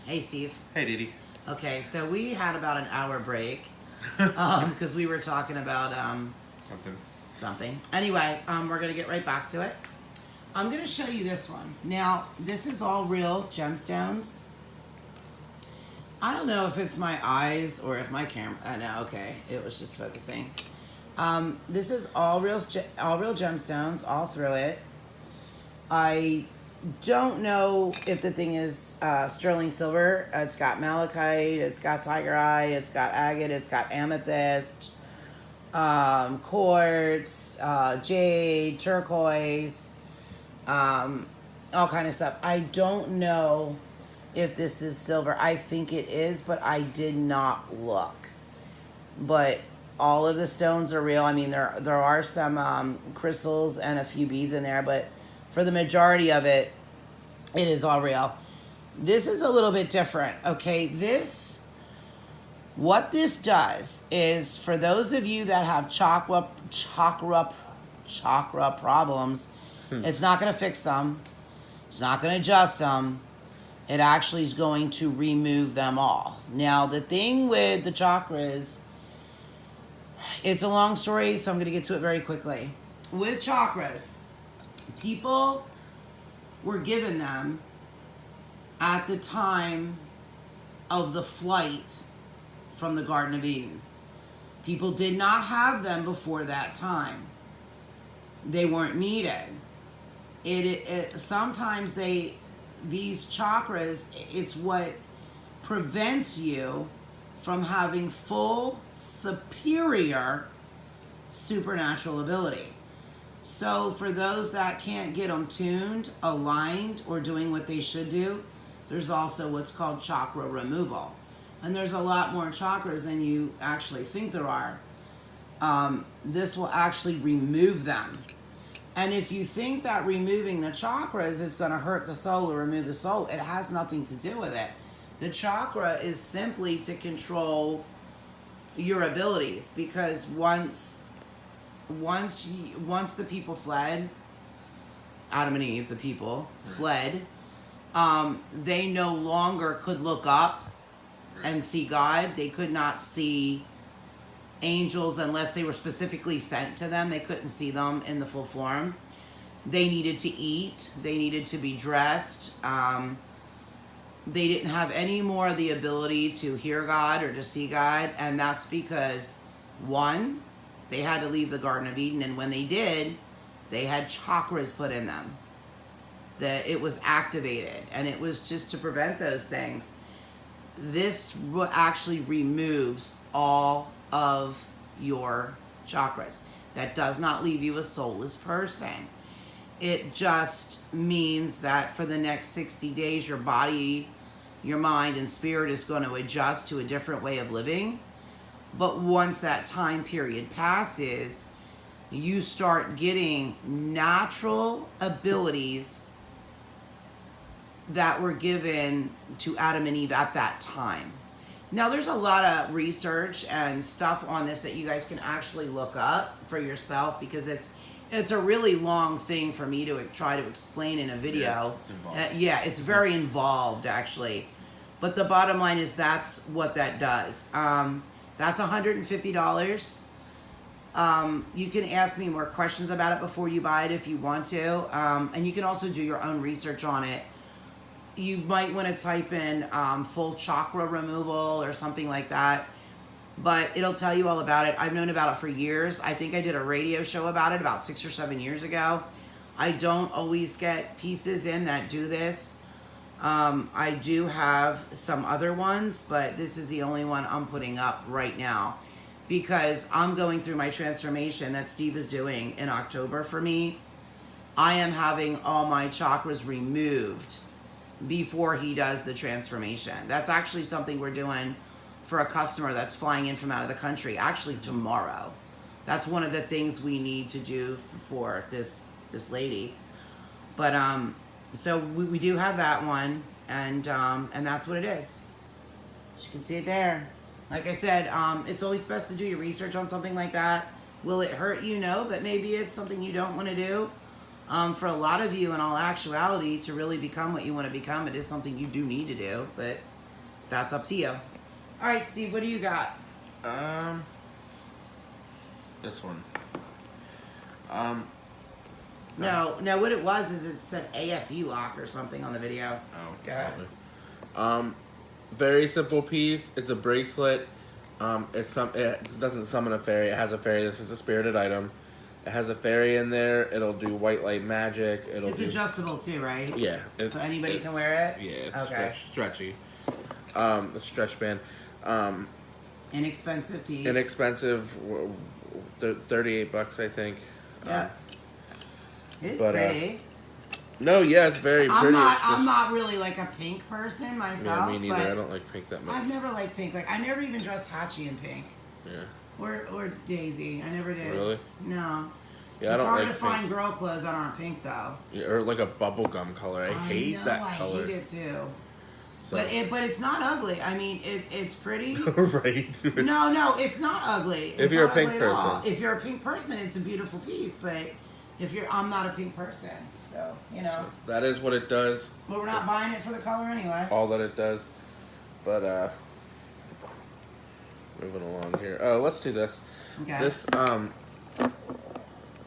Hey, Steve. Hey, Dee Dee. Okay, so we had about an hour break because we were talking about something. Anyway, we're going to get right back to it. I'm going to show you this one. Now, this is all real gemstones. I don't know if it's my eyes or if my camera... I know, okay. It was just focusing. This is all real gemstones all through it. I don't know if the thing is sterling silver. It's got malachite, it's got tiger eye, it's got agate, it's got amethyst, quartz, jade, turquoise, all kind of stuff. I don't know if this is silver. I think it is, but I did not look. But all of the stones are real. I mean, there are some crystals and a few beads in there, but for the majority of it, it is all real. This is a little bit different, okay? What this does is, for those of you that have chakra problems, it's not going to fix them. It's not going to adjust them. It actually is going to remove them all. Now, the thing with the chakras, it's a long story, so I'm going to get to it very quickly. With chakras, people were given them at the time of the flight from the Garden of Eden. People did not have them before that time. They weren't needed. Sometimes these chakras, it's what prevents you from having full superior supernatural ability. So for those that can't get them tuned, aligned, or doing what they should do, there's also what's called chakra removal. And there's a lot more chakras than you actually think there are. This will actually remove them. And if you think that removing the chakras is going to hurt the soul or remove the soul, it has nothing to do with it. The chakra is simply to control your abilities, because once the people fled, Adam and Eve, the people fled, they no longer could look up and see God. They could not see angels unless they were specifically sent to them. They couldn't see them in the full form. They needed to eat. They needed to be dressed. They didn't have any more of the ability to hear God or to see God. And that's because, one, they had to leave the Garden of Eden. And when they did, they had chakras put in them. That it was activated. And it was just to prevent those things. This actually removes all of your chakras. That does not leave you a soulless person. It just means that for the next 60 days, your body, your mind, and spirit is going to adjust to a different way of living. But once that time period passes, you start getting natural abilities that were given to Adam and Eve at that time. Now, there's a lot of research and stuff on this that you guys can actually look up for yourself, because it's a really long thing for me to try to explain in a video. It's very involved, actually. But the bottom line is that's what that does. That's $150. You can ask me more questions about it before you buy it if you want to. And you can also do your own research on it. You might want to type in full chakra removal or something like that. But it'll tell you all about it. I've known about it for years. I think I did a radio show about it about 6 or 7 years ago. I don't always get pieces in that do this. I do have some other ones, but this is the only one I'm putting up right now, because I'm going through my transformation that Steve is doing in October for me. I am having all my chakras removed before he does the transformation. That's actually something we're doing for a customer that's flying in from out of the country, actually tomorrow. That's one of the things we need to do for this lady. But so we do have that one, and that's what it is. As you can see it there. Like I said, it's always best to do your research on something like that. Will it hurt you? No, but maybe it's something you don't want to do. For a lot of you, in all actuality, to really become what you want to become, it is something you do need to do, but that's up to you. All right, Steve, what do you got? This one. No, what it was is it said AFE lock or something on the video. Oh, go ahead. Probably. Very simple piece. It's a bracelet. It doesn't summon a fairy. It has a fairy. This is a spirited item. It has a fairy in there. It'll do white light magic. It's adjustable too, right? Yeah. So anybody can wear it? Yeah, it's okay. Stretchy. A stretch band. Inexpensive piece. Inexpensive. $38, I think. Yeah. It is pretty. No, yeah, it's very pretty. I'm not really like a pink person myself. Yeah, me neither. I don't like pink that much. I've never liked pink. Like I never even dressed Hachi in pink. Yeah. Or Daisy. I never did. Really? No. Yeah, it's hard like to find girl clothes that aren't pink though. Yeah, or like a bubblegum color. I hate that color. I hate it too. So. But it's not ugly. I mean, it's pretty. Right. No, it's not ugly. If you're a pink person. If you're a pink person, it's a beautiful piece. But I'm not a pink person, so you know. So that is what it does. But we're not buying it for the color anyway. All that it does. But moving along here. Oh, let's do this. Okay.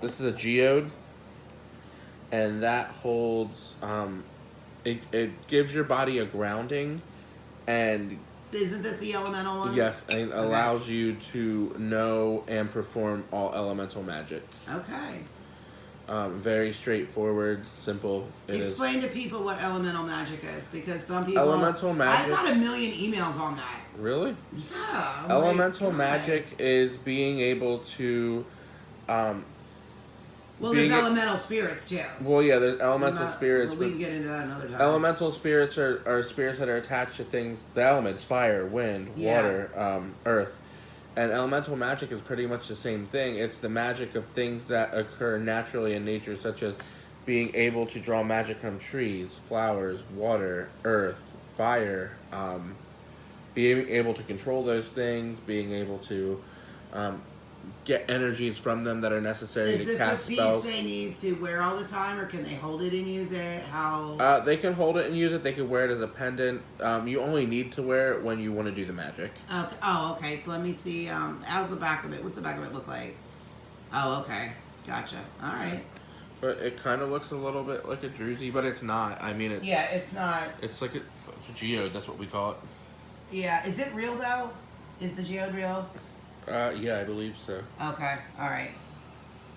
This is a geode, and that holds it gives your body a grounding, and isn't this the elemental one? Yes, and allows you to know and perform all elemental magic. Okay. Very straightforward, simple. Explain to people what elemental magic is, because some people. Elemental magic. I've got 1 million emails on that. Really? Yeah. Elemental magic is being able to. Well, there's elemental spirits too. Well, yeah, there's elemental spirits. Well, we can get into that another time. Elemental spirits are spirits that are attached to things, the elements: fire, wind, water, earth. And elemental magic is pretty much the same thing. It's the magic of things that occur naturally in nature, such as being able to draw magic from trees, flowers, water, earth, fire, being able to control those things, being able to get energies from them that are necessary to cast spells. Is this a piece they need to wear all the time, or can they hold it and use it? How? They can hold it and use it. They can wear it as a pendant. You only need to wear it when you want to do the magic. Okay. Oh, okay. So let me see. How's the back of it? What's the back of it look like? Oh, okay. Gotcha. All right. But it kind of looks a little bit like a druzy, but it's not. I mean, it's not. It's like it's a geode. That's what we call it. Yeah. Is it real though? Is the geode real? Yeah, I believe so. Okay, all right.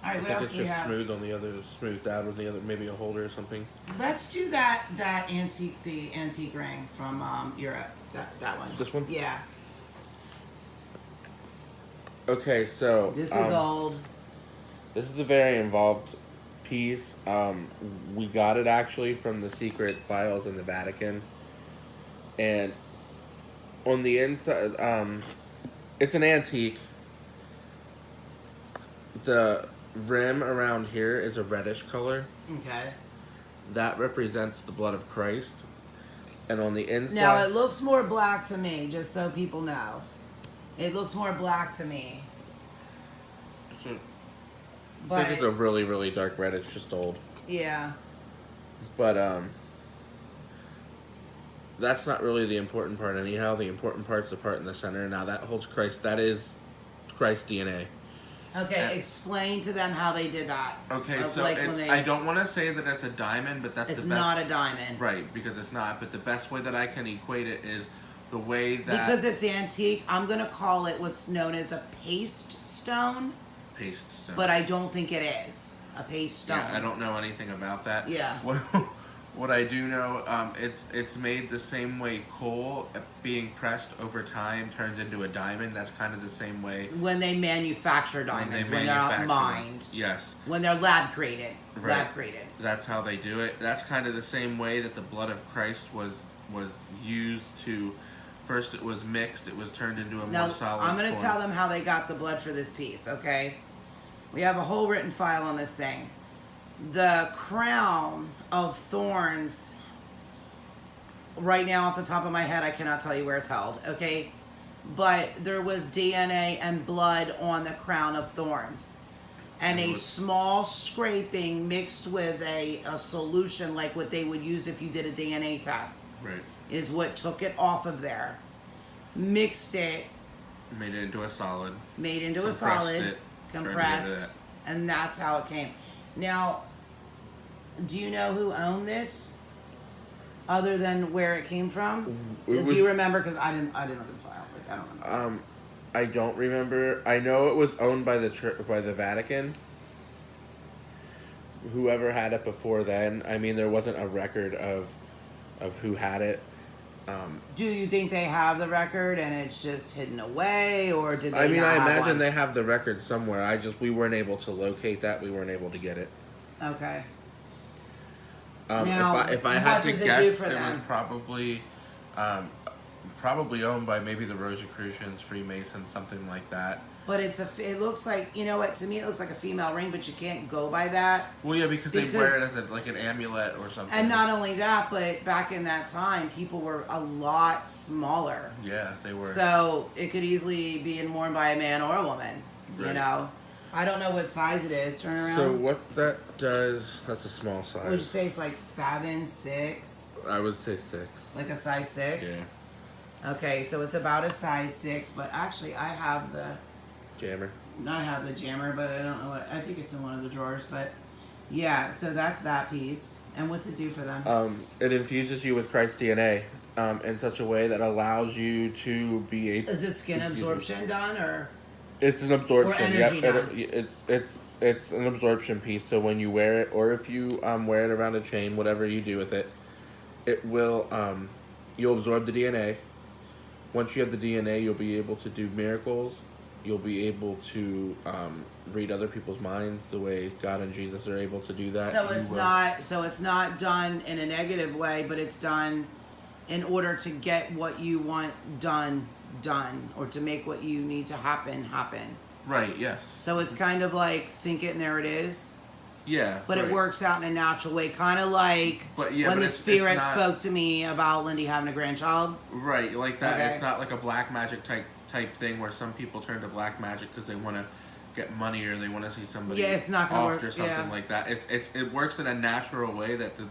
All right, what else do we have? Smooth on the other, smoothed out on the other, maybe a holder or something. Let's do that antique, the antique ring from Europe. That one. This one? Yeah. Okay, so this is old. This is a very involved piece. We got it actually from the secret files in the Vatican, and on the inside, it's an antique. The rim around here is a reddish color. Okay. That represents the blood of Christ. And on the inside... Now, it looks more black to me, just so people know. It looks more black to me. I think it's a really, really dark red. It's just old. Yeah. But, that's not really the important part anyhow. The important part's the part in the center. Now that holds Christ. That is Christ's DNA. Okay, explain to them how they did that. Okay, so I don't want to say that it's a diamond, but that's the best. It's not a diamond. Right, because it's not. But the best way that I can equate it is the way that... Because it's antique, I'm going to call it what's known as a paste stone. Paste stone. But I don't think it is a paste stone. Yeah, I don't know anything about that. Yeah. What I do know, it's made the same way coal being pressed over time turns into a diamond. That's kind of the same way. When they manufacture diamonds, when they're not mined. Yes. When they're lab created. Right. Lab created. That's how they do it. That's kind of the same way that the blood of Christ was used to... First it was mixed, it was turned into a more solid form. I'm going to tell them how they got the blood for this piece, okay? We have a whole written file on this thing. The crown of thorns, right now off the top of my head, I cannot tell you where it's held, okay? But there was DNA and blood on the crown of thorns. and a small scraping mixed with a solution like what they would use if you did a DNA test. Right. Is what took it off of there. Mixed it. Made it into a solid. Made into a compressed solid. It, compressed. And that's how it came. Now, do you know who owned this? Other than where it came from? Do you remember? Because I didn't look at the file. Like, I don't remember. I don't remember. I know it was owned by the Vatican. Whoever had it before then. I mean, there wasn't a record of who had it. Do you think they have the record and it's just hidden away, or did they? I mean, I imagine they have the record somewhere. We weren't able to locate that. We weren't able to get it. Okay. Now, if I had to guess, it was probably owned by maybe the Rosicrucians, Freemasons, something like that. But it looks like, you know what, to me it looks like a female ring, but you can't go by that. Well, yeah, because they wear it as like an amulet or something. And not only that, but back in that time, people were a lot smaller. Yeah, they were. So it could easily be worn by a man or a woman, right. You know. I don't know what size it is. Turn around. So what that does, that's a small size. Would you say it's like 7, 6? I would say 6. Like a size 6? Yeah. Okay, so it's about a size 6, but actually I have the... Jammer. I have the jammer, but I don't know what... I think it's in one of the drawers, but... Yeah, so that's that piece. And what's it do for them? It infuses you with Christ's DNA in such a way that allows you to be able... Is it skin absorption done, or... It's an absorption. Or energy done? It's an absorption piece. So when you wear it, or if you wear it around a chain, whatever you do with it, it will you'll absorb the DNA. Once you have the DNA, you'll be able to do miracles. You'll be able to read other people's minds the way God and Jesus are able to do that. So it's not done in a negative way, but it's done in order to get what you want done, or to make what you need to happen. Right, yes. So it's kind of like, think it and there it is. Yeah. But right. It works out in a natural way, kind of like when the spirit spoke to me about Lindy having a grandchild. Right, like that. Okay. It's not like a black magic type thing where some people turn to black magic because they want to get money or they want to see somebody it's not gonna off work. Or something like that. It works in a natural way that the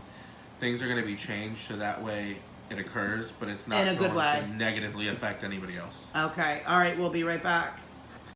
things are going to be changed so that way it occurs, but it's not in a good way to negatively affect anybody else. Okay, all right, we'll be right back.